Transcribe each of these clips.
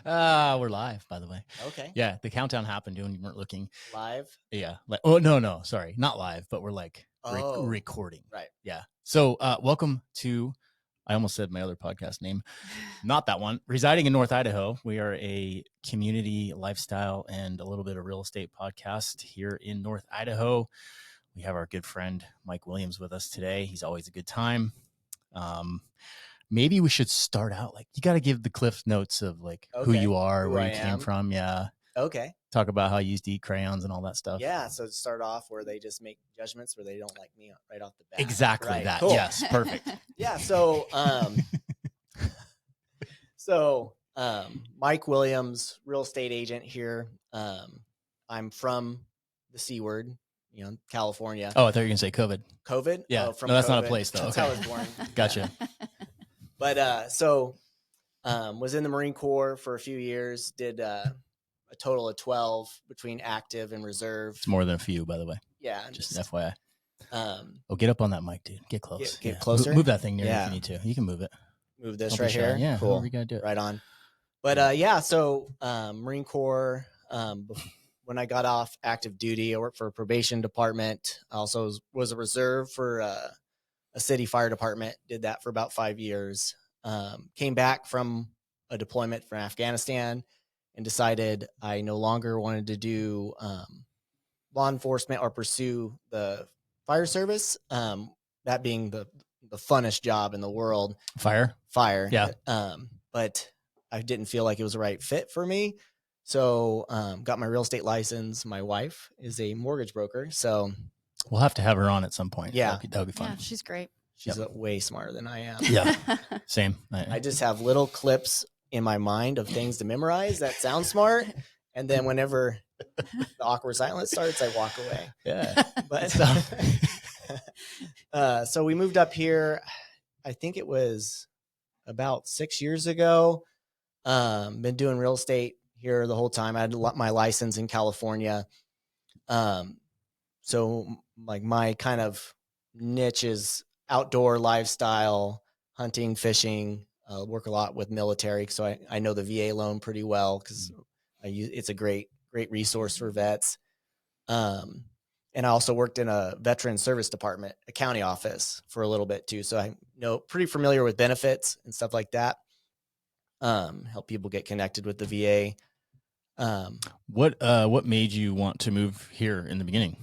We're live, by the way. Okay. Yeah, the countdown happened when you weren't looking. Live? Yeah. Oh, no. Sorry. Not live, but we're like recording. Right. Yeah. So welcome to, I almost said my other podcast name. Not that one. Residing in North Idaho. We are a community, lifestyle, and a little bit of real estate podcast here in North Idaho. We have our good friend Mike Williams with us today. He's always a good time. Maybe we should start out like you got to give the Cliff Notes of like who you are, where you came from. Yeah. Okay. Talk about how you used to eat crayons and all that stuff. Yeah. So to start off where they just make judgments where they don't like me right off the bat. Exactly right. that. Cool. Yes. Perfect. Yeah. So, Mike Williams, real estate agent here. I'm from the C word, California. Oh, I thought you were going to say COVID. COVID? Yeah. Oh, from no, that's COVID. not a place though. That's okay. how I was born. Gotcha. But, was in the Marine Corps for a few years, did, a total of 12 between active and reserve. It's more than a few, by the way. Yeah. Just an FYI. Get up on that mic, dude. Get close. Get closer. Move that thing near if you need to. You can move it. Move this Don't right here. Yeah. Cool. We got to do it. Right on. But so Marine Corps, when I got off active duty, I worked for a probation department. I also was a reserve for a city fire department. Did that for about 5 years. Came back from a deployment from Afghanistan and decided I no longer wanted to do law enforcement or pursue the fire service. That being the funnest job in the world. Fire. Yeah. But I didn't feel like it was the right fit for me. So got my real estate license. My wife is a mortgage broker. So we'll have to have her on at some point. Yeah. That would be fun. Yeah, she's great. She's way smarter than I am. Yeah. Same. I just have little clips in my mind of things to memorize that sound smart. And then whenever the awkward silence starts, I walk away. Yeah. But so we moved up here. I think it was about 6 years ago. Been doing real estate here the whole time. I had my license in California. So like my kind of niche is outdoor lifestyle, hunting, fishing, work a lot with military. So I know the VA loan pretty well because it's a great resource for vets. And I also worked in a veteran service department, a county office for a little bit too. So I know pretty familiar with benefits and stuff like that. Help people get connected with the VA. What made you want to move here in the beginning?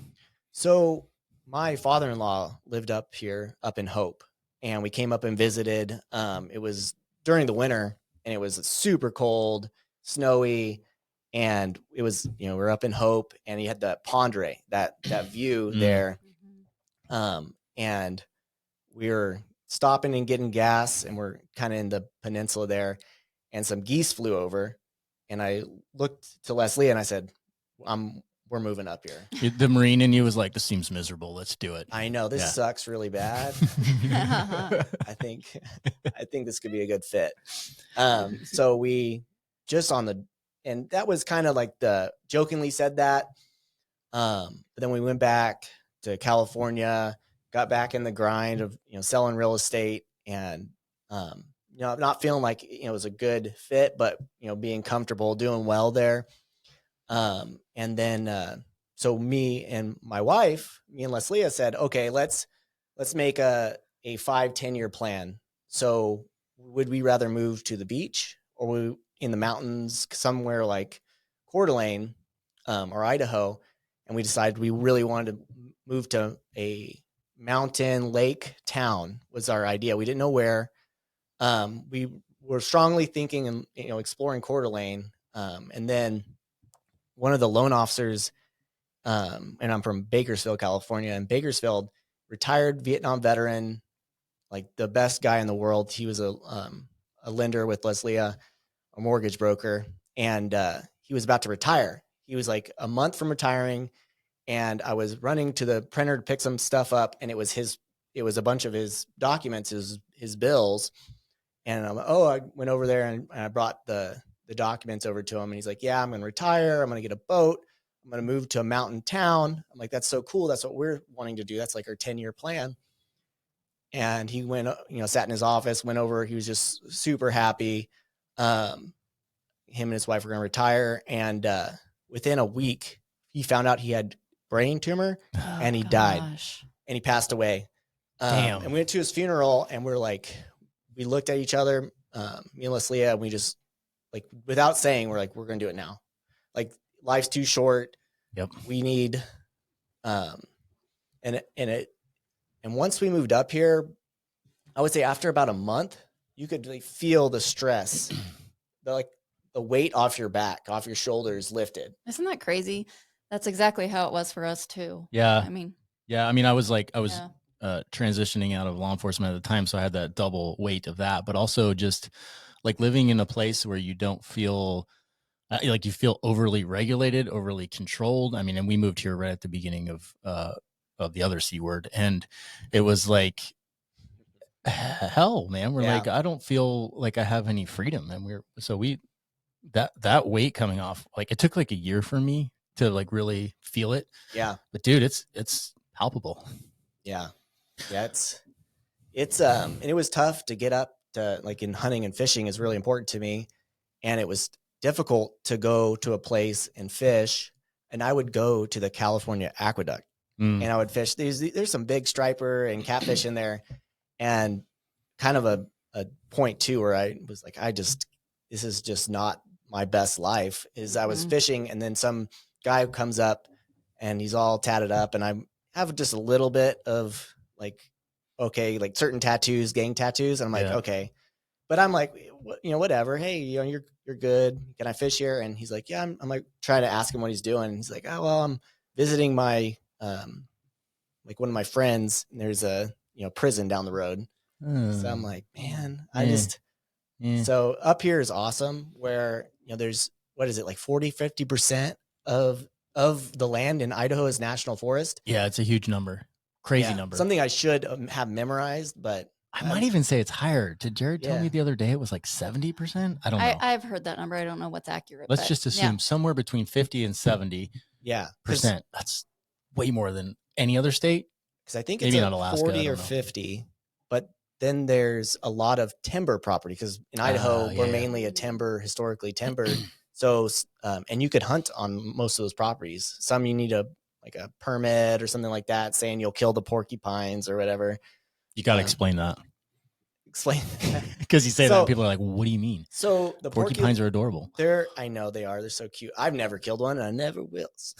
So my father-in-law lived up here, up in Hope, and we came up and visited. It was during the winter and it was super cold, snowy. And it was, we're up in Hope and he had the Pondere, that view there. And we were stopping and getting gas and we're kind of in the peninsula there and some geese flew over and I looked to Leslie and I said, we're moving up here. The Marine in you was like, this seems miserable. Let's do it. I know this sucks really bad. I think this could be a good fit. So we just and that was kind of like jokingly said that. But then we went back to California, got back in the grind of, selling real estate and, not feeling like, it was a good fit, but, being comfortable, doing well there. And then, so me and my wife, me and Leslie said, okay, let's make a 5-10 year plan. So would we rather move to the beach or in the mountains somewhere like Coeur d'Alene, or Idaho? And we decided we really wanted to move to a mountain lake town was our idea. We didn't know where. We were strongly thinking and, exploring Coeur d'Alene. And then one of the loan officers, and I'm from Bakersfield, California, and Bakersfield, retired Vietnam veteran, like the best guy in the world. He was a lender with Leslie, a mortgage broker, and he was about to retire. He was like a month from retiring, and I was running to the printer to pick some stuff up, and it was a bunch of his documents, his bills, and I went over there and I brought the documents over to him, and he's like, yeah, I'm going to retire. I'm going to get a boat. I'm going to move to a mountain town. I'm like, that's so cool. That's what we're wanting to do. That's like our 10-year plan. And he went, sat in his office, went over. He was just super happy. Him and his wife were going to retire. And within a week, he found out he had brain tumor and he died and he passed away. Damn. And we went to his funeral and we looked at each other, me and Leslia, and we just like, without saying, we're going to do it now. Like life's too short. Yep. We need, and once we moved up here, I would say after about a month, you could like feel the stress, the weight off your back, off your shoulders lifted. Isn't that crazy? That's exactly how it was for us too. Yeah. I mean, I was transitioning out of law enforcement at the time. So I had that double weight of that, but also just like living in a place where you don't feel like you feel overly regulated, overly controlled. I mean, and we moved here right at the beginning of the other C word. And it was like, hell, man, we're like, I don't feel like I have any freedom. And that weight coming off, like it took like a year for me to like really feel it. Yeah. But dude, it's palpable. Yeah. Yeah. And it was tough to get up to, like, in hunting and fishing is really important to me. And it was difficult to go to a place and fish. And I would go to the California Aqueduct and I would fish. There's some big striper and catfish in there. And kind of a point too, where I was like, this is just not my best life, is I was fishing and then some guy comes up and he's all tatted up and I have just a little bit of like, okay, like certain tattoos, gang tattoos. And I'm like, okay, but I'm like, whatever. Hey, you're good. Can I fish here? And he's like, yeah, I'm like trying to ask him what he's doing. And he's like, oh, well, I'm visiting my, like one of my friends, and there's a, prison down the road. So I'm like, man, so up here is awesome where, there's, what is it? Like 40-50% of the land in Idaho is national forest. Yeah. It's a huge number. Crazy number. Something I should have memorized, but I might even say it's higher. Did Jared tell me the other day it was like 70%? I don't know. I've heard that number. I don't know what's accurate. Let's just assume somewhere between 50 and 70%. That's way more than any other state. Because I think maybe it's not Alaska, 40 or 50, but then there's a lot of timber property because in Idaho, we're mainly historically timbered. So, and you could hunt on most of those properties. Some you need a permit or something like that, saying you'll kill the porcupines or whatever. You got to explain that. Explain that. Because you say that and people are like, what do you mean? So the porcupines are adorable. I know they are. They're so cute. I've never killed one and I never will. So.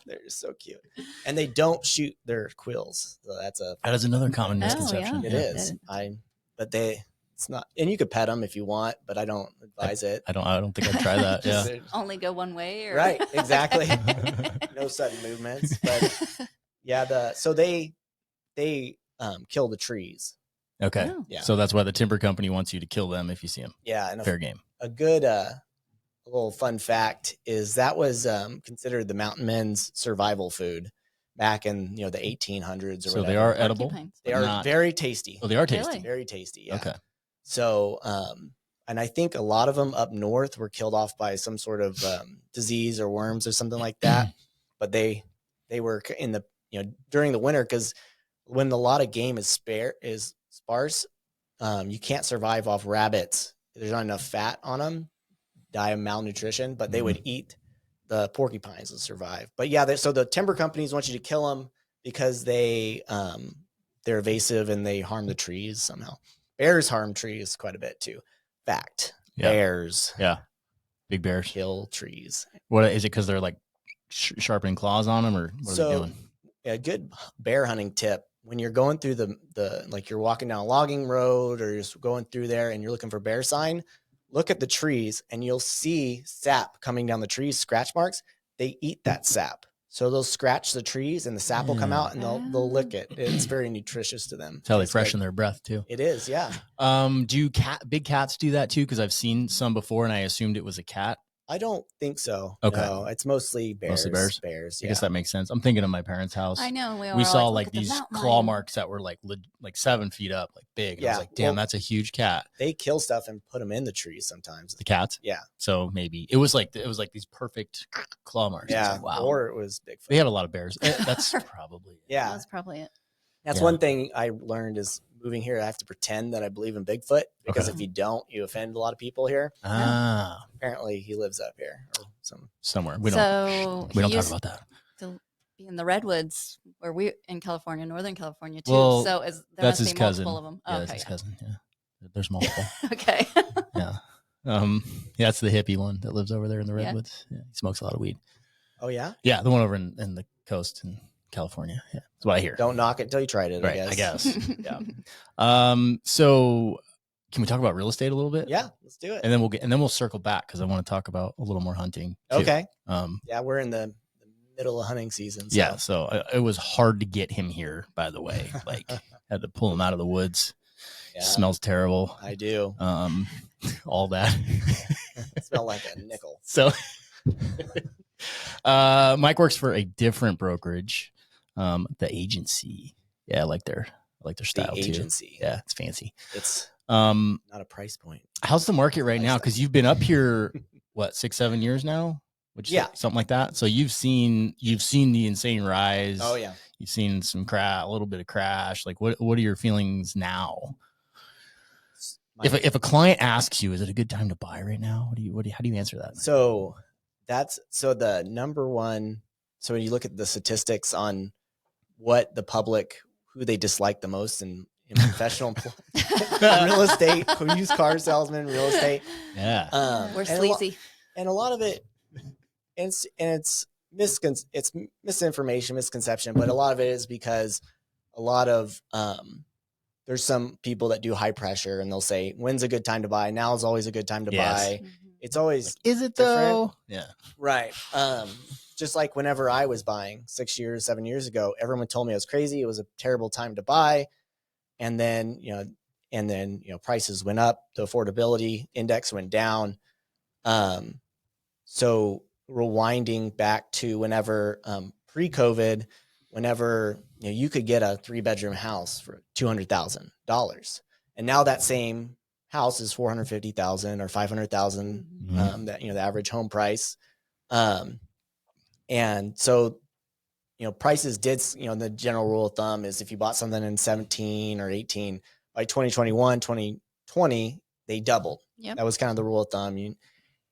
They're just so cute. And they don't shoot their quills. So that is another common misconception. It is. It's not, and you could pet them if you want, but I don't advise it. I don't think I'd try that. Yeah. Only go one way. Or... Right. Exactly. No sudden movements, but yeah, so they kill the trees. Okay. Oh. Yeah. So that's why the timber company wants you to kill them if you see them. Yeah. And fair game. A good, a little fun fact is that was considered the mountain men's survival food back in, the 1800s or so whatever. They are edible. They are very tasty. Oh, they are tasty. Really? Very tasty. Yeah. Okay. So, and I think a lot of them up north were killed off by some sort of disease or worms or something like that. But they were in the, during the winter, because when a lot of game is sparse, you can't survive off rabbits. There's not enough fat on them, die of malnutrition, but they would eat the porcupines to survive. But yeah, so the timber companies want you to kill them because they're evasive and they harm the trees somehow. Bears harm trees quite a bit too. Fact. Yeah. Bears. Yeah. Big bears. Kill trees. What is it? Because they're like sharpening claws on them, or what are they doing? A good bear hunting tip, when you're going through the like you're walking down a logging road or you're just going through there and you're looking for bear sign, look at the trees and you'll see sap coming down the trees, scratch marks. They eat that sap. So they'll scratch the trees and the sap will come out and they'll lick it. It's very nutritious to them. It's how they freshen their breath too. It is, yeah. Do big cats do that too? Because I've seen some before and I assumed it was a cat. I don't think so. Okay. No, it's mostly bears. Bears. Yeah. I guess that makes sense. I'm thinking of my parents' house. I know. We saw like these claw marks that were like 7 feet up, like big. Yeah. I was like, damn, that's a huge cat. They kill stuff and put them in the trees sometimes. The cats? Yeah. So maybe it was like these perfect claw marks. Yeah. Like, wow. Or it was Bigfoot. They had a lot of bears. That's probably it. Yeah. That's probably it. That's one thing I learned is moving here, I have to pretend that I believe in Bigfoot, because if you don't, you offend a lot of people here. Apparently he lives up here or somewhere. We don't talk about that. To be in the redwoods, where we in California, Northern California too. Well, so there that's must his be cousin. multiple of them. Yeah, that's his cousin. Yeah, there's multiple. Okay. Yeah. That's the hippie one that lives over there in the redwoods. Yeah, he smokes a lot of weed. Oh yeah? Yeah, the one over in the coast in California. Yeah, that's what I hear. Don't knock it till you tried it, right, I I guess. Yeah. So can we talk about real estate a little bit? Yeah, let's do it. And then we'll circle back because I want to talk about a little more hunting too. Okay. Yeah, we're in the middle of hunting season. So. Yeah, so it was hard to get him here, by the way. Like, had to pull him out of the woods. Yeah. Smells terrible. I do. All that. Smell like a nickel. So Mike works for a different brokerage, the agency. Yeah, I like their style the agency. Too. Yeah, it's fancy. It's not a price point. How's the market right now? Because you've been up here, what, 6-7 years now? Something like that. So you've seen the insane rise. Oh yeah. You've seen a little bit of crash. Like, what are your feelings now? If a client asks you, is it a good time to buy right now? How do you answer that? So the number one. So when you look at the statistics on what the public, who they dislike the most in professional real estate, used car salesman, real estate. Yeah. We're sleazy. And a lot of it, it's misinformation, misconception, but a lot of it is because a lot of there's some people that do high pressure and they'll say, when's a good time to buy? Now is always a good time to buy. It's always, is it different. Though? Yeah. Right. Just like whenever I was buying 7 years ago, everyone told me I was crazy. It was a terrible time to buy. And then, prices went up, the affordability index went down. So rewinding back to whenever, pre-COVID, whenever you could get a 3-bedroom house for $200,000, and now that same house is $450,000 or $500,000. That the average home price, and so prices did. The general rule of thumb is if you bought something in 17 or 18, by 2021, 2020 they doubled. Yep. That was kind of the rule of thumb.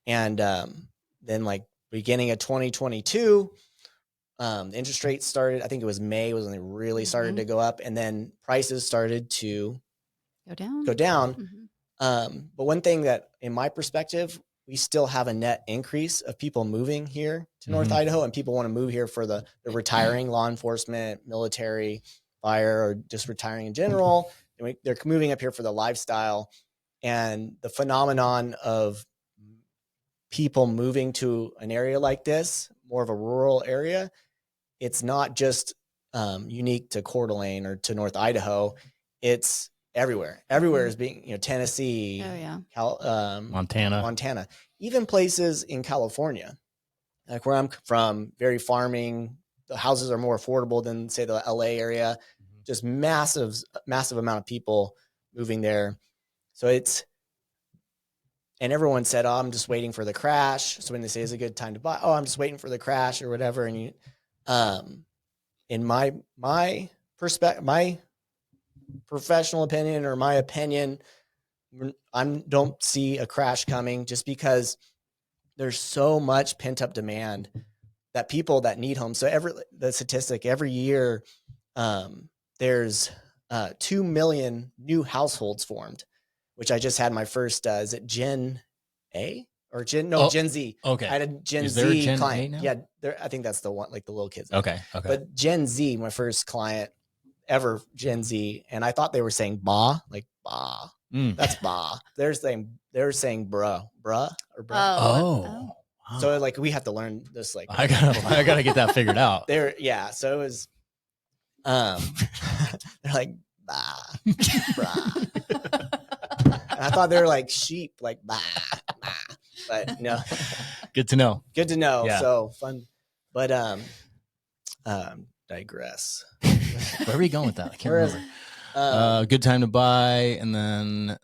Then like beginning of 2022. Interest rates started, I think it was May was when they really started to go up, and then prices started to go down. But one thing that, in my perspective, we still have a net increase of people moving here to North Idaho, and people want to move here for the retiring, law enforcement, military, fire, or just retiring in general. And they're moving up here for the lifestyle, and the phenomenon of people moving to an area like this, more of a rural area. It's not just unique to Coeur d'Alene or to North Idaho. It's everywhere. Everywhere is being, Tennessee, Montana, even places in California, like where I'm from, very farming. The houses are more affordable than, say, the LA area. Just massive amount of people moving there. So and everyone said, "Oh, I'm just waiting for the crash." So when they say it's a good time to buy, "Oh, I'm just waiting for the crash," or whatever. And in my perspective, my professional opinion, or my opinion, I don't see a crash coming, just because there's so much pent up demand that people that need homes. So the statistic every year, there's 2 million new households formed, which I just had my first, is it Gen A or Gen Z? Okay. I had a Gen there Z a Gen client. A now? Yeah. I think that's the one, like the little kids. Okay. But Gen Z, my first client ever, Gen Z. And I thought they were saying bah, like bah. That's bah. They're saying bruh, or bruh. Oh. Wow. So like, we have to learn this. Like, I gotta get that figured out. So it was, they're like, bah, brah. And I thought they were like sheep, like bah, bah. But no. Good to know. Yeah. So fun, but digress. Where are we going with that? I can't remember. Good time to buy, and then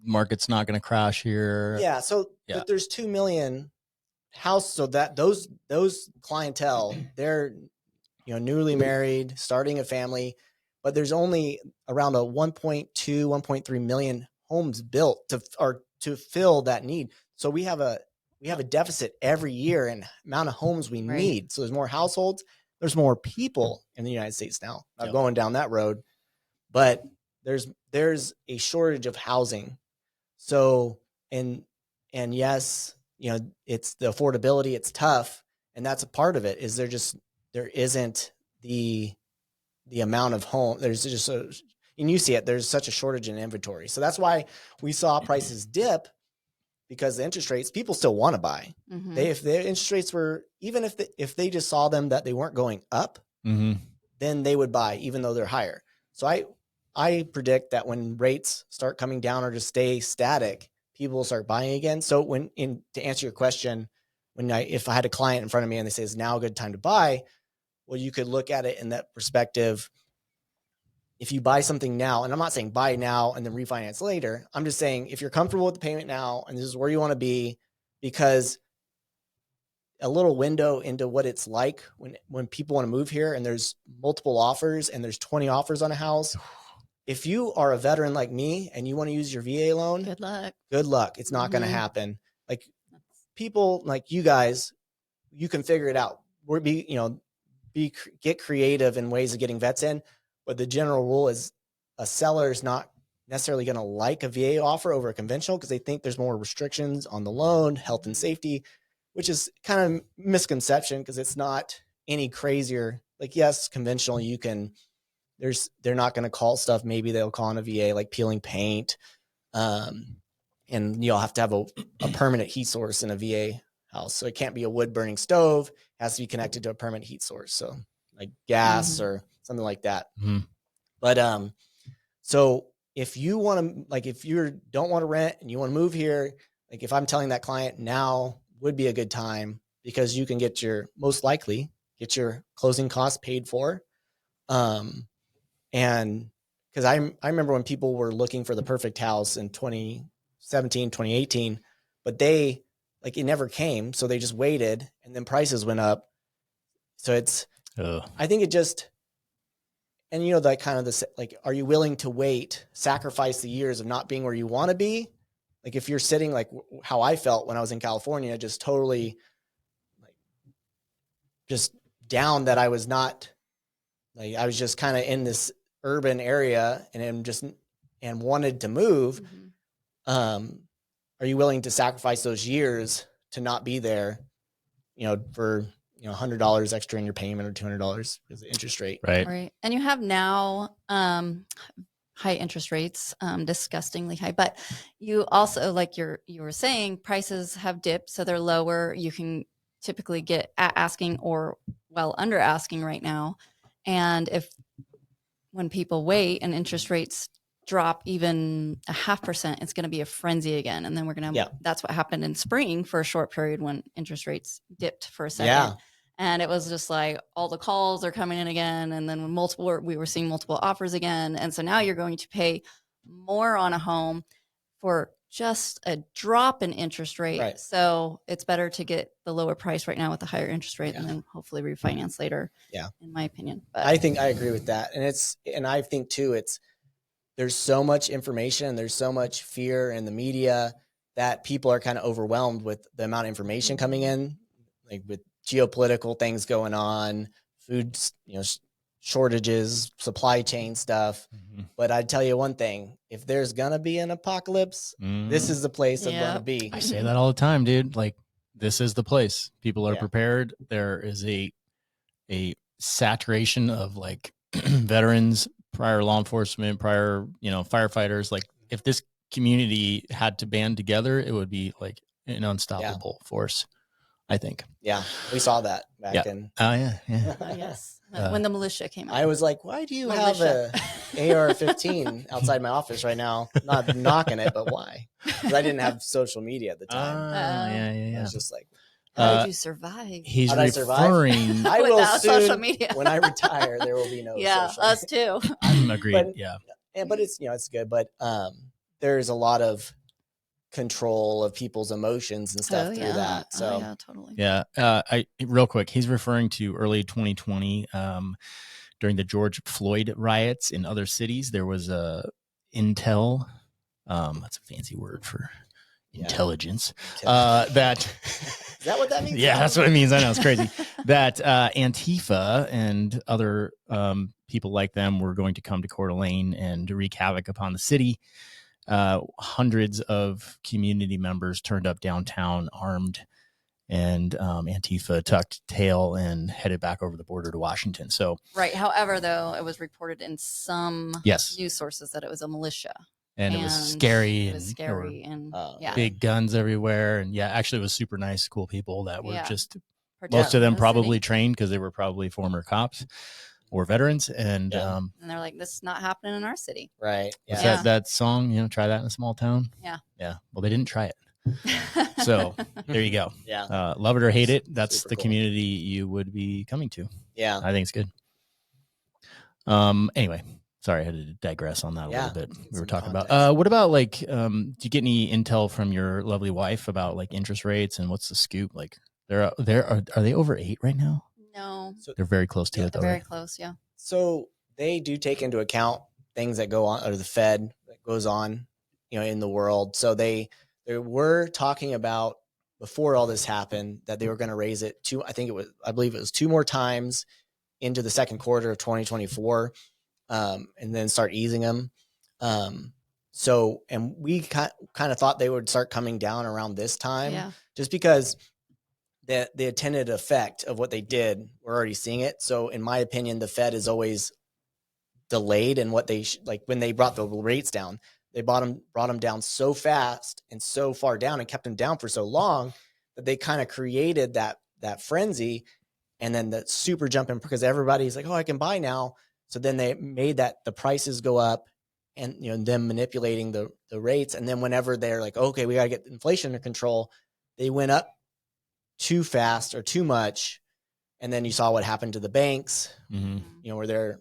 market's not going to crash here. Yeah. So but there's 2 million houses, so that those clientele, they're newly married, starting a family. but there's only around a 1.2, 1.3 million homes built to fill that need. So we have a deficit every year in amount of homes we need. So there's more households, there's more people in the United States now. Not going down that road, but there's a shortage of housing. So, and yes, it's the affordability, it's tough. And that's a part of it, is there isn't the amount of home. There's just and you see it, there's such a shortage in inventory. So that's why we saw prices dip, because the interest rates, people still want to buy. Mm-hmm. If their interest rates were, even if they just saw them that they weren't going up, mm-hmm. then they would buy, even though they're higher. So I predict that when rates start coming down or just stay static, people will start buying again. So to answer your question, if I had a client in front of me and they say, is now a good time to buy? Well, you could look at it in that perspective. If you buy something now, and I'm not saying buy now and then refinance later, I'm just saying if you're comfortable with the payment now and this is where you want to be, because a little window into what it's like when people want to move here and there's multiple offers and there's 20 offers on a house. If you are a veteran like me and you want to use your VA loan, good luck. It's not going to happen. Like people like you guys, you can figure it out. Get creative in ways of getting vets in. But the general rule is a seller is not necessarily going to like a VA offer over a conventional, because they think there's more restrictions on the loan, health and safety, which is kind of misconception, because it's not any crazier. Like, yes, conventional, they're not going to call stuff. Maybe they'll call on a VA like peeling paint. And you'll have to have a permanent heat source in a VA house. So it can't be a wood burning stove. It has to be connected to a permanent heat source. So like gas or something like that. Mm-hmm. But, so if you want to, like, if you don't want to rent and you want to move here, like if I'm telling that client now would be a good time, because you can most likely get your closing costs paid for. And because I remember when people were looking for the perfect house in 2017, 2018, but it never came. So they just waited and then prices went up. So I think it just, and that kind of are you willing to wait, sacrifice the years of not being where you want to be? Like if you're sitting like how I felt when I was in California, just totally just down, that I was not I was just kind of in this urban area and wanted to move. Mm-hmm. Are you willing to sacrifice those years to not be there, for $100 extra in your payment or $200 because the interest rate. Right. And you have now high interest rates, disgustingly high, but you also, like you were saying, prices have dipped, so they're lower. You can typically get at asking or under asking right now. And when people wait and interest rates drop even 0.5%, it's going to be a frenzy again. And then we're going to, that's what happened in spring for a short period when interest rates dipped for a second. Yeah. And it was just like all the calls are coming in again. And then we were seeing multiple offers again. And so now you're going to pay more on a home for just a drop in interest rate. Right. So it's better to get the lower price right now with the higher interest rate and then hopefully refinance later. Yeah. In my opinion. But I think I agree with that. And I think too, there's so much information and there's so much fear in the media that people are kind of overwhelmed with the amount of information coming in, like with geopolitical things going on, food, shortages, supply chain stuff. Mm-hmm. But I'd tell you one thing, if there's going to be an apocalypse, this is the place I'm going to be. I say that all the time, dude. Like, this is the place. People are prepared. There is a saturation of like veterans, prior law enforcement, prior, firefighters. Like, if this community had to band together, it would be like an unstoppable force, I think. Yeah, we saw that back in. Oh, yeah. Yes. When the militia came out. I was like, why do you have a AR-15 outside my office right now? Not knocking it, but why? Because I didn't have social media at the time. Yeah. I was just like, how did you survive? He's referring. I will soon, social media. When I retire, there will be no social us too. I'm agreed. But it's, it's good. But there's a lot of control of people's emotions and stuff through that. So totally. Yeah. Real quick, he's referring to early 2020 during the George Floyd riots in other cities, there was a intel. That's a fancy word for intelligence. That is that what that means? Yeah, that's what it means. I know, it's crazy. That Antifa and other people like them were going to come to Coeur d'Alene and wreak havoc upon the city. Hundreds of community members turned up downtown armed, and Antifa tucked tail and headed back over the border to Washington. So, right. However, though, it was reported in some news sources that it was a militia. And it was scary. It was scary and big guns everywhere. And actually it was super nice, cool people that were just, protect most of them the probably city. trained because they were probably former cops or veterans. And and they're like, this is not happening in our city. Right. Yeah. That song, try that in a small town. Yeah. Yeah. Well, they didn't try it. So there you go. Yeah. Love it or hate it. That's Super the cool. community you would be coming to. Yeah. I think it's good. Anyway, sorry, I had to digress on that a little bit. We were talking about, what about like, do you get any intel from your lovely wife about like interest rates and what's the scoop? Like are they over 8 right now? No. So They're very close to it though. Very Right? close. Yeah. So they do take into account things that go on, or the Fed that goes on, in the world. So they were talking about, before all this happened, that they were going to raise it I believe it was 2 more times into the second quarter of 2024, and then start easing them. So, and we kind of thought they would start coming down around this time, just because the intended effect of what they did, we're already seeing it. So in my opinion, the Fed is always delayed in what they like when they brought the rates down. They brought them down so fast and so far down and kept them down for so long that they kind of created that frenzy, and then the super jump in because everybody's like, oh, I can buy now. So then they made that the prices go up, and them manipulating the rates. And then whenever they're like, okay, we got to get inflation under control, they went up too fast or too much. And then you saw what happened to the banks, where they're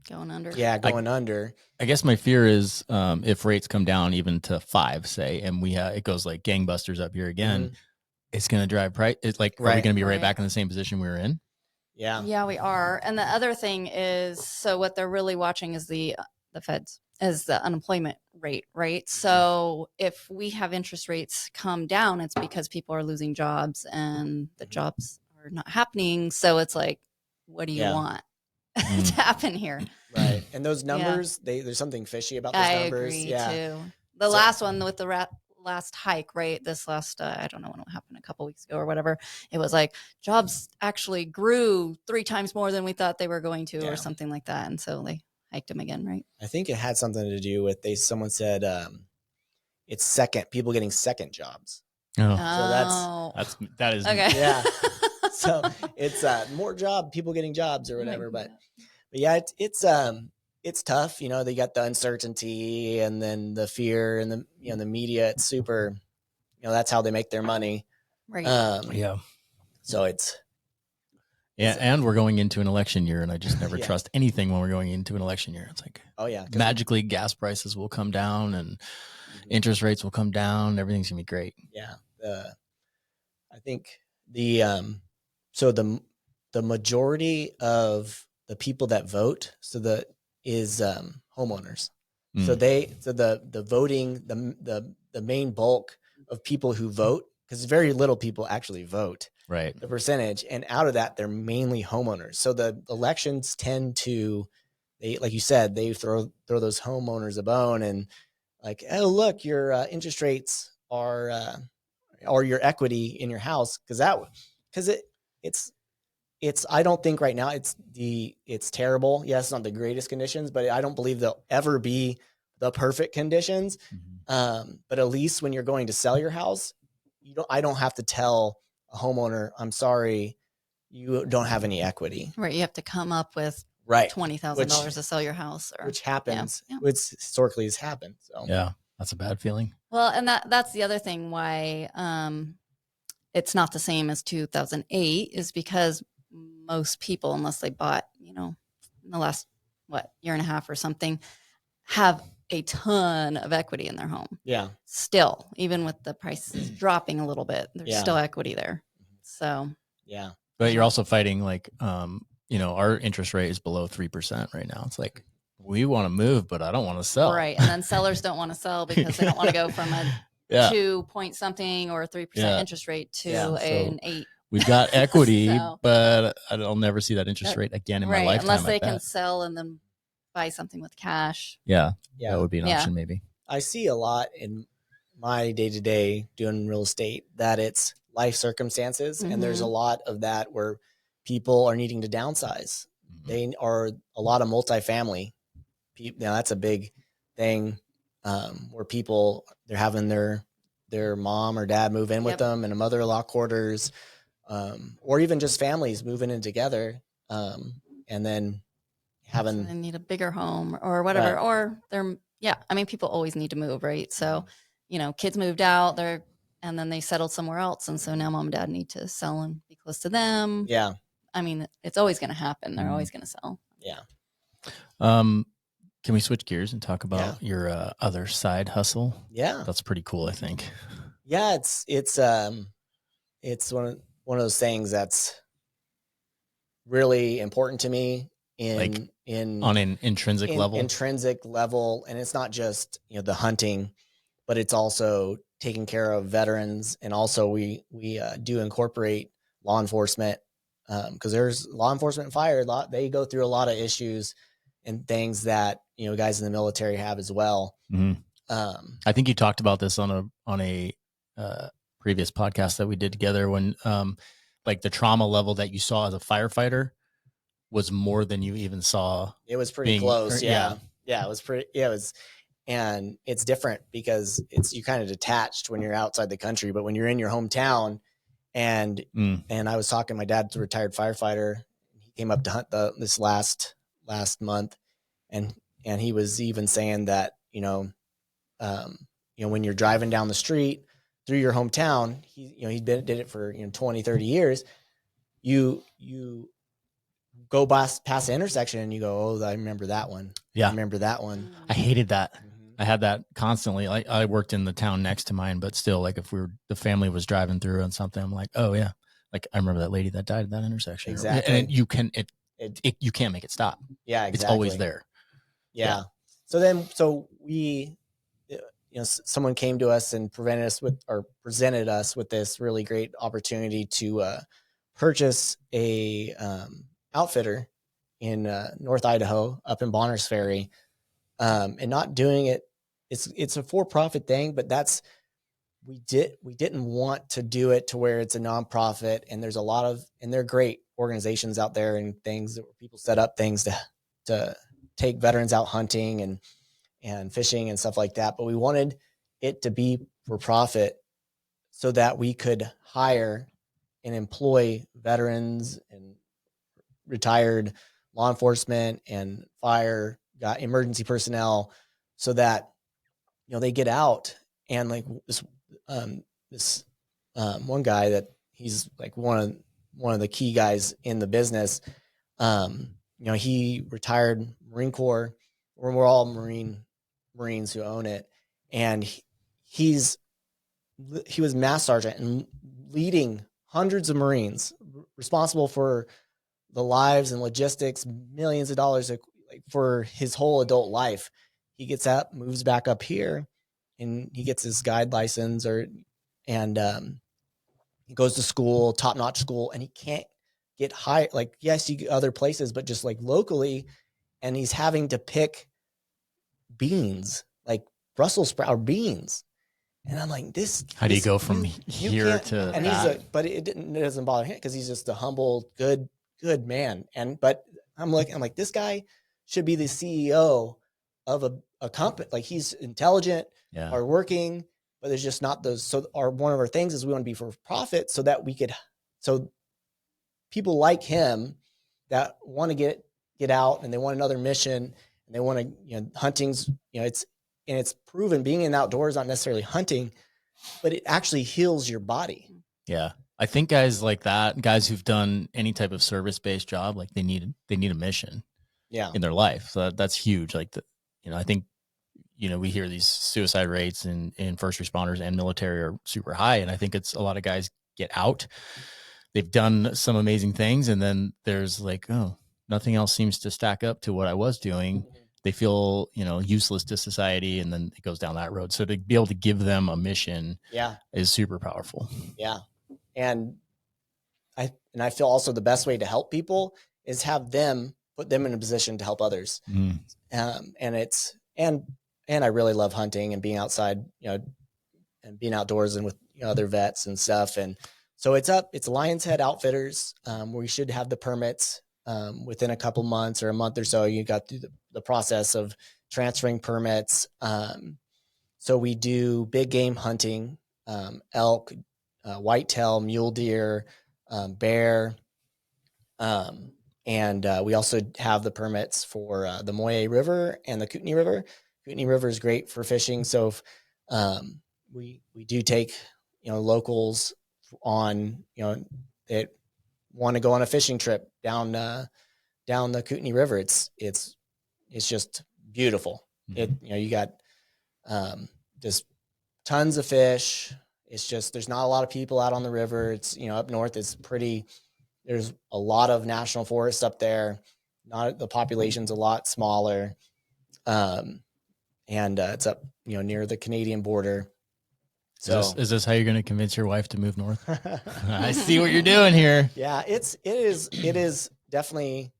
going under. Yeah, going under. I guess my fear is if rates come down even to 5, say, and it goes like gangbusters up here again, it's going to drive price. It's like, are we going to be right back in the same position we were in? Yeah. Yeah, we are. And the other thing is, so what they're really watching is the Feds, is the unemployment rate, right? So if we have interest rates come down, it's because people are losing jobs and the jobs are not happening. So it's like, what do you want to happen here? Right. And those numbers, there's something fishy about those numbers. I agree too. The last one with the last hike, right? This last, I don't know when it happened, a couple weeks ago or whatever. It was like jobs actually grew 3 times more than we thought they were going to, or something like that. And so they hiked them again, right? I think it had something to do with someone said it's people getting second jobs. Oh. So that is okay. Yeah. So it's more people getting jobs or whatever. But yeah, it's tough. They got the uncertainty and then the fear and the media. It's super, that's how they make their money. Right. So it's. Yeah, and we're going into an election year, and I just never trust anything when we're going into an election year. It's like, oh yeah, magically gas prices will come down and interest rates will come down. Everything's gonna be great. Yeah, I think the majority of the people that vote is homeowners. So the voting, the main bulk of people who vote, because very little people actually vote. Right. The percentage, and out of that, they're mainly homeowners. So the elections tend to, like you said, they throw those homeowners a bone and like, oh look, your interest rates are, or your equity in your house, because it's I don't think right now it's terrible. Yes, it's not the greatest conditions, but I don't believe they'll ever be the perfect conditions. But at least when you're going to sell your house, I don't have to tell a homeowner, I'm sorry, you don't have any equity. Right. You have to come up with $20,000 to sell your house, which happens, which historically has happened. So yeah, that's a bad feeling. Well, and that's the other thing why it's not the same as 2008 is because most people, unless they bought, in the last year and a half or something, have a ton of equity in their home. Yeah. Still, even with the prices dropping a little bit, there's still equity there. So yeah. But you're also fighting like our interest rate is below 3% right now. It's like, we want to move, but I don't want to sell. Right. And then sellers don't want to sell because they don't want to go from a 2 point something or 3% interest rate to an 8. We've got equity, So, but I'll never see that interest rate again in my lifetime. Unless they can sell and then buy something with cash. Yeah. That would be an option maybe. I see a lot in my day-to-day doing real estate that it's life circumstances. And there's a lot of that where people are needing to downsize. They are a lot of multifamily. Now that's a big thing where people, they're having their mom or dad move in with them and a mother-in-law quarters, or even just families moving in together, and then having, they need a bigger home or whatever, or they're, I mean, people always need to move, right? So, kids moved out there and then they settled somewhere else. And so now mom and dad need to sell and be close to them. Yeah. I mean, it's always going to happen. They're always going to sell. Yeah. Can we switch gears and talk about your other side hustle? Yeah. That's pretty cool, I think. Yeah. It's one of those things that's really important to me on an intrinsic level. And it's not just, the hunting, but it's also taking care of veterans. And also we do incorporate law enforcement, because there's law enforcement and fire, they go through a lot of issues and things that, guys in the military have as well. I think you talked about this on a previous podcast that we did together when, like the trauma level that you saw as a firefighter was more than you even saw. It was pretty close. Yeah. It was pretty, and it's different because you kind of detached when you're outside the country, but when you're in your hometown and I was talking, my dad's a retired firefighter. He came up to hunt this last month. And he was even saying that, when you're driving down the street through your hometown, did it for 20, 30 years. You go past the intersection and you go, oh, I remember that one. Yeah. I remember that one. I hated that. I had that constantly. I worked in the town next to mine, but still, like if the family was driving through on something, I'm like, oh yeah. Like I remember that lady that died at that intersection. Exactly. And you can't make it stop. Yeah, exactly. It's always there. Yeah. So we, someone came to us and presented us with this really great opportunity to purchase a outfitter in North Idaho up in Bonners Ferry, and not doing it. It's a for-profit thing, but we didn't want to do it to where it's a nonprofit, and there's and they're great organizations out there and things that people set up things to take veterans out hunting and fishing and stuff like that. But we wanted it to be for profit so that we could hire and employ veterans and retired law enforcement and fire, emergency personnel, so that, they get out. And like this one guy that he's like one of the key guys in the business, he retired Marine Corps. We're all Marines who own it. And he was mass sergeant and leading hundreds of Marines, responsible for the lives and logistics, millions of dollars for his whole adult life. He gets up, moves back up here, and he gets his guide license and he goes to school, top-notch school, and he can't get high. Like, yes, you get other places, but just like locally, and he's having to pick beans, like Brussels sprout or beans. And I'm like, how do you go from here to and that? But it doesn't bother him because he's just a humble, good man. But I'm like, this guy should be the CEO of a company. Like, he's intelligent, hardworking, but there's just not those. So one of our things is we want to be for profit so that so people like him that want to get out and they want another mission and they want to, hunting's, it's proven being in outdoors, not necessarily hunting, but it actually heals your body. Yeah. I think guys like that, guys who've done any type of service-based job, like they need a mission in their life. So that's huge. Like, I think, we hear these suicide rates in first responders and military are super high. And I think it's a lot of guys get out. They've done some amazing things. And then there's like, oh, nothing else seems to stack up to what I was doing. They feel, useless to society, and then it goes down that road. So to be able to give them a mission is super powerful. Yeah. And I feel also the best way to help people is put them in a position to help others. Mm. And I really love hunting and being outside, and being outdoors and with other vets and stuff. And so it's Lion's Head Outfitters. We should have the permits within a couple months or a month or so. You got through the process of transferring permits. So we do big game hunting, elk, whitetail, mule deer, bear. And we also have the permits for the Moye River and the Kootenai River. Kootenai River is great for fishing. So if, we do take, locals on, that want to go on a fishing trip down the Kootenai River. It's just beautiful. Mm-hmm. You got just tons of fish. It's just, there's not a lot of people out on the river. It's, up north, there's a lot of national forests up there. The population's a lot smaller. And it's up, near the Canadian border. So is this how you're going to convince your wife to move north? I see what you're doing here. Yeah, it is definitely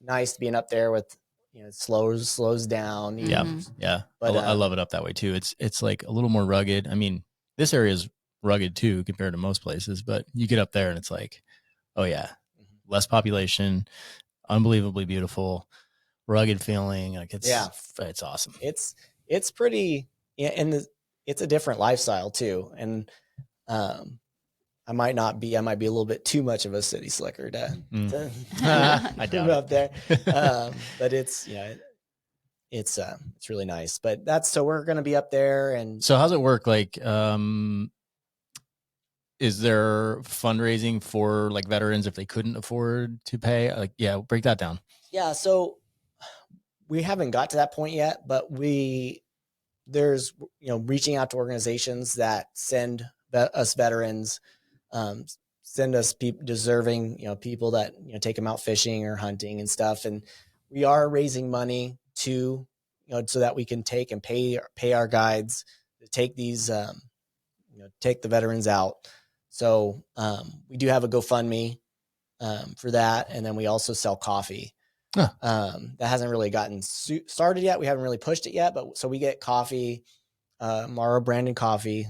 nice being up there with, it slows down. Yeah. But I love it up that way too. It's like a little more rugged. I mean, this area is rugged too compared to most places, but you get up there and it's like, oh yeah, less population, unbelievably beautiful, rugged feeling. Like it's awesome. It's pretty, and it's a different lifestyle too. And I might be a little bit too much of a city slicker to I doubt up there. But it's really nice. But so we're going to be up there. And so how's it work? Like, is there fundraising for like veterans if they couldn't afford to pay? Like, break that down. Yeah. So we haven't got to that point yet, but there's reaching out to organizations that send us veterans, send us deserving, people that, take them out fishing or hunting and stuff. And we are raising money to, so that we can take and pay our guides to take these, take the veterans out. So we do have a GoFundMe for that. And then we also sell coffee. Huh. That hasn't really gotten started yet. We haven't really pushed it yet, but so we get coffee, Mara Brandon coffee,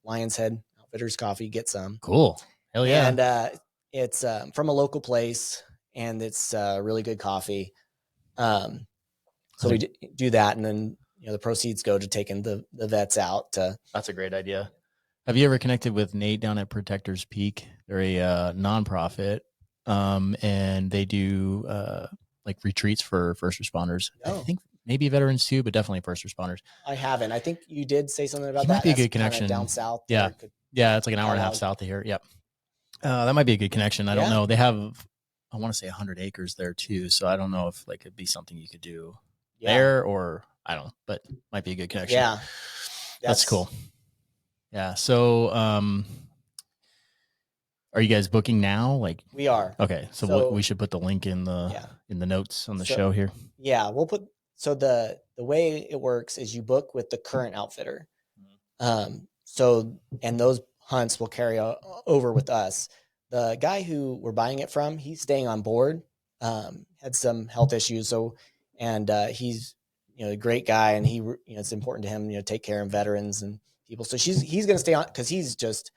Lion's Head Outfitters coffee, get some. Cool. Hell yeah. And it's from a local place and it's really good coffee. So we do that. And then, the proceeds go to taking the vets out. That's a great idea. Have you ever connected with Nate down at Protectors Peak? They're a nonprofit. And they do like retreats for first responders. Oh. I think maybe veterans too, but definitely first responders. I haven't. I think you did say something about that. Might be a good connection down south. Yeah. It's like an hour and a half south of here. Yep. That might be a good connection. I don't know. They have, I want to say 100 acres there too. So I don't know if like it'd be something you could do there or I don't know, but might be a good connection. Yeah. That's cool. Yeah. So, are you guys booking now? Like we are. Okay. So we should put the link in the notes on the show here. Yeah. We'll put, so the way it works is you book with the current outfitter. So, and those hunts will carry over with us. The guy who we're buying it from, he's staying on board, had some health issues. So, and he's, a great guy and he, it's important to him, take care of veterans and people. So he's going to stay on because he's just,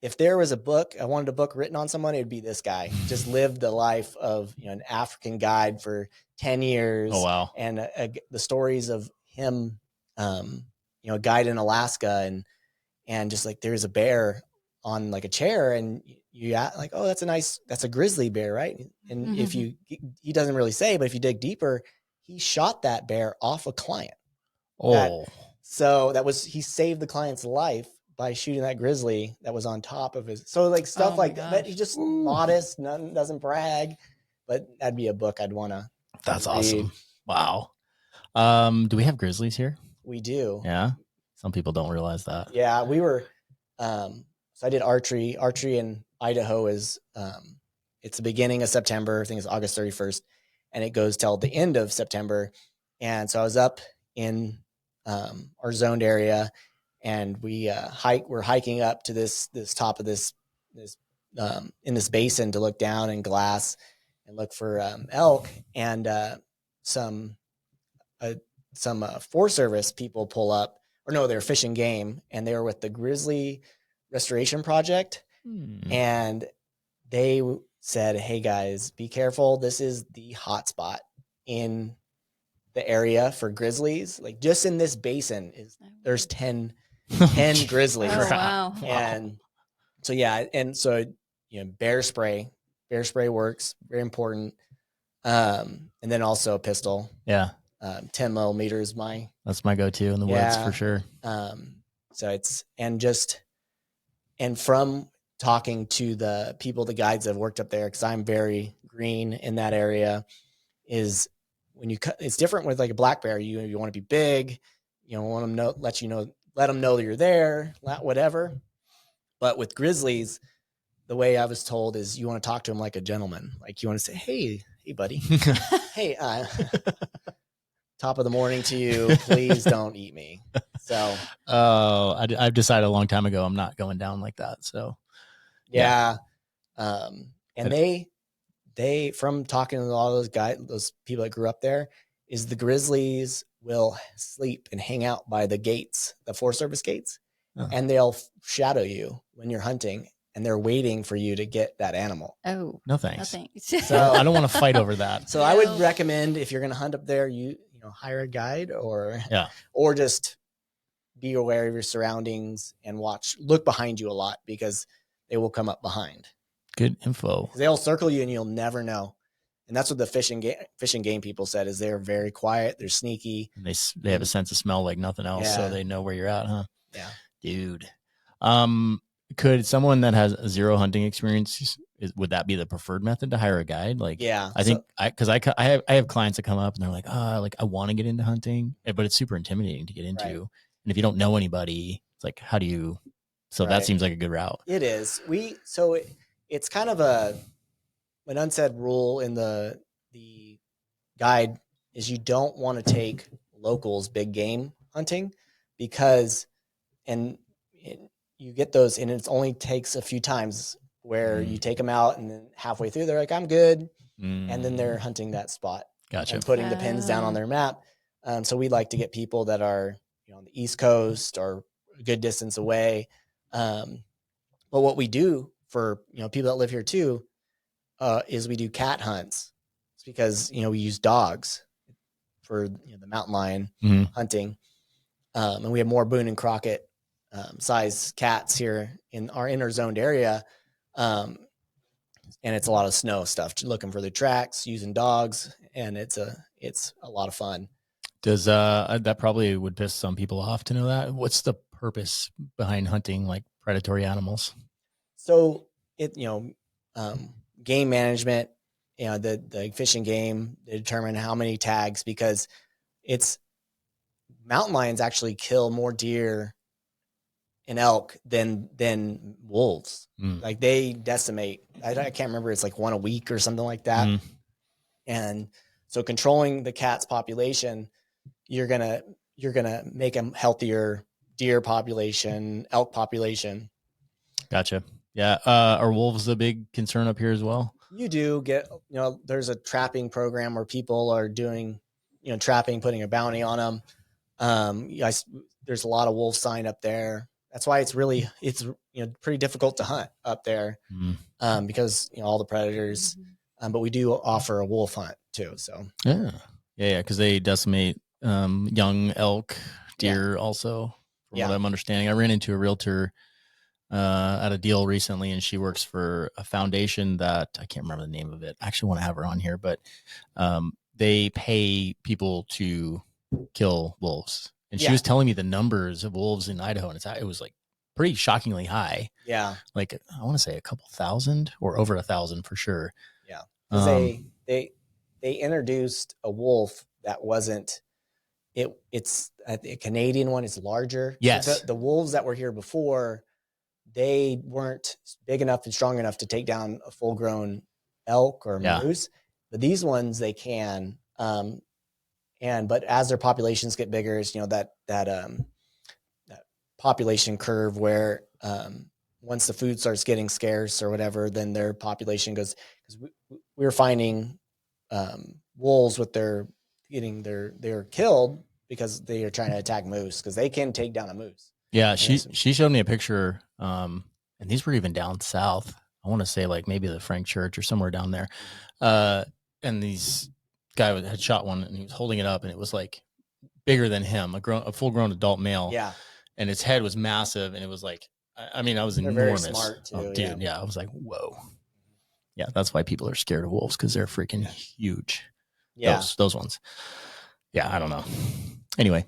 if there was I wanted a book written on someone, it'd be this guy. Just lived the life of, an African guide for 10 years. Oh, wow. And the stories of him, a guide in Alaska and just like, there's a bear on like a chair and you like, oh, that's a grizzly bear. Right. And if he doesn't really say, but if you dig deeper, he shot that bear off a client. Oh, he saved the client's life by shooting that grizzly that was on top of his. So like stuff like that. He's just modest, doesn't brag, but that'd be a book I'd want to. That's awesome. Wow. Do we have grizzlies here? We do. Yeah. Some people don't realize that. Yeah. We were, so I did archery. Archery in Idaho is it's the beginning of September. I think it's August 31st, and it goes till the end of September. And so I was up in our zoned area, and we're hiking up to this top of this in this basin to look down and glass and look for elk, and some Forest Service people pull up, or no, they're fishing game, and they were with the Grizzly Restoration Project, and they said, "Hey guys, be careful. This is the hot spot in the area for grizzlies. Like just in this basin there's 10 grizzlies." Oh, wow. And so, yeah. And so, bear spray works, very important. And then also a pistol. Yeah. 10 millimeters. That's my go-to in the woods for sure. So and from talking to the guides that have worked up there, cause I'm very green in that area, is when it's different with like a black bear. You want to be big, want them know, let them know that you're there, whatever. But with grizzlies, the way I was told is you want to talk to them like a gentleman. Like you want to say, hey buddy, hey, top of the morning to you, please don't eat me. So, I've decided a long time ago, I'm not going down like that. So yeah. And they, from talking to all those people that grew up there, is the grizzlies will sleep and hang out by the gates, the Forest Service gates, and they'll shadow you when you're hunting, and they're waiting for you to get that animal. Oh, no thanks. So I don't want to fight over that. So I would recommend, if you're going to hunt up there, you hire a guide or just be aware of your surroundings and look behind you a lot, because they will come up behind. Good info. They'll circle you and you'll never know. And that's what the fishing game people said, is they're very quiet. They're sneaky. And they have a sense of smell like nothing else. Yeah. So they know where you're at, huh? Yeah. Dude. Could someone that has zero hunting experience, would that be the preferred method to hire a guide? Like, yeah, I think I have clients that come up and they're like, I want to get into hunting, but it's super intimidating to get into. Right. And if you don't know anybody, it's like, how do you, that seems like a good route. It is. It's kind of an unsaid rule in the guide is you don't want to take locals big game hunting, because, you get those, and it only takes a few times where you take them out, and then halfway through they're like, I'm good. And then they're hunting that spot. Gotcha. And putting the pins down on their map. So we like to get people that are, on the East Coast or a good distance away. But what we do for, people that live here too, is we do cat hunts. It's because, we use dogs for the mountain lion hunting. And we have more Boone and Crockett size cats here in our inner zoned area. And it's a lot of snow stuff, looking for the tracks, using dogs. And it's a lot of fun. Does that probably would piss some people off to know that? What's the purpose behind hunting like predatory animals? So game management, the fishing game, they determine how many tags, because mountain lions actually kill more deer and elk than wolves. Like they decimate. I can't remember. It's like one a week or something like that. And so controlling the cat's population, you're gonna make a healthier deer population, elk population. Gotcha. Yeah. Are wolves a big concern up here as well? You do get, there's a trapping program where people are doing, trapping, putting a bounty on them. There's a lot of wolf sign up there. That's why it's pretty difficult to hunt up there, because all the predators. But we do offer a wolf hunt too. So yeah, because they decimate young elk, deer also. From what I'm understanding, I ran into a realtor at a deal recently, and she works for a foundation that I can't remember the name of it. I actually want to have her on here, but they pay people to kill wolves. And she was telling me the numbers of wolves in Idaho, and it was like pretty shockingly high. Yeah. Like I want to say a couple thousand or over 1,000 for sure. Yeah. They introduced a wolf that wasn't, it's a Canadian one. It's larger. Yes. The wolves that were here before, they weren't big enough and strong enough to take down a full grown elk or Yeah. moose, but these ones they can. But as their populations get bigger, it's, that population curve where once the food starts getting scarce or whatever, then their population goes, because we're finding wolves with they're killed because they are trying to attack moose, because they can take down a moose. Yeah, she showed me a picture, and these were even down south. I want to say like maybe the Frank Church or somewhere down there. And these guy had shot one, and he was holding it up, and it was like bigger than him, a full grown adult male. Yeah, and its head was massive, and it was like, I mean, I was they're enormous. very smart too. Oh, dude, yeah, I was like, whoa. Yeah, that's why people are scared of wolves, because they're freaking huge. Yeah, those ones. Yeah, I don't know. Anyway.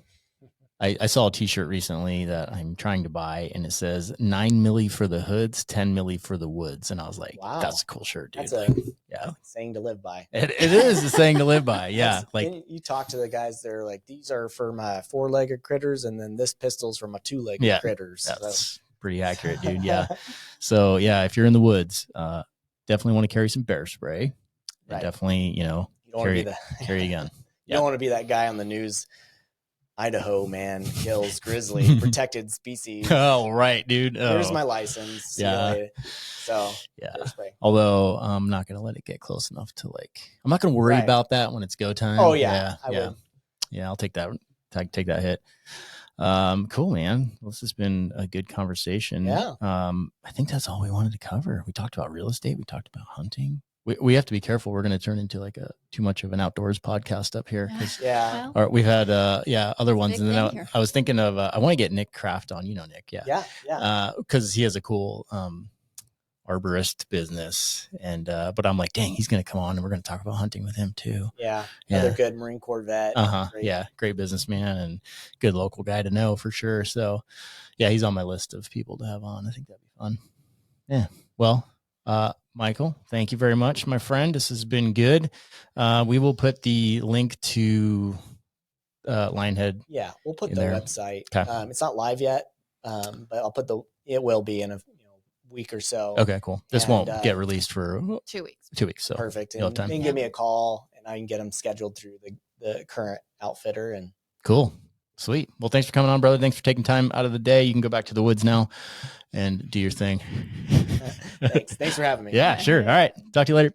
I saw a t-shirt recently that I'm trying to buy, and it says 9 milli for the hoods, 10 milli for the woods. And I was like, wow, that's a cool shirt, dude. That's a saying to live by. It is a saying to live by. Yeah. Like you talk to the guys, they're like, these are for my 4-legged critters, and then this pistol's for my 2-legged critters. That's pretty accurate, dude. Yeah. So yeah, if you're in the woods, definitely want to carry some bear spray. Right. Definitely, carry a gun. You don't want to be that guy on the news. Idaho man kills grizzly, protected species. Oh, right, dude. Here's my license. Yeah. So yeah. Although I'm not going to let it get close enough to I'm not going to worry about that when it's go time. Oh yeah. I would. Yeah. I'll take that. Take that hit. Cool, man. Well, this has been a good conversation. Yeah. I think that's all we wanted to cover. We talked about real estate. We talked about hunting. We have to be careful. We're going to turn into too much of an outdoors podcast up here. Yeah. Or we've had other ones, and then I was thinking of I want to get Nick Kraft on. Nick, yeah. Because he has a cool arborist business, and but I'm like, dang, he's going to come on, and we're going to talk about hunting with him too. Yeah, another good Marine Corps vet. Great businessman and good local guy to know for sure. So yeah, he's on my list of people to have on. I think that'd be fun. Yeah. Well. Michael, thank you very much, my friend. This has been good. We will put the link to Lionhead. Yeah, we'll put the website. Okay. It's not live yet, but I'll put it will be in a week or so. Okay, cool. This won't get released for 2 weeks. 2 weeks. So perfect. And they can give me a call, and I can get them scheduled through the current outfitter. And cool. Sweet. Well, thanks for coming on, brother. Thanks for taking time out of the day. You can go back to the woods now and do your thing. Thanks for having me. Yeah, sure. All right. Talk to you later.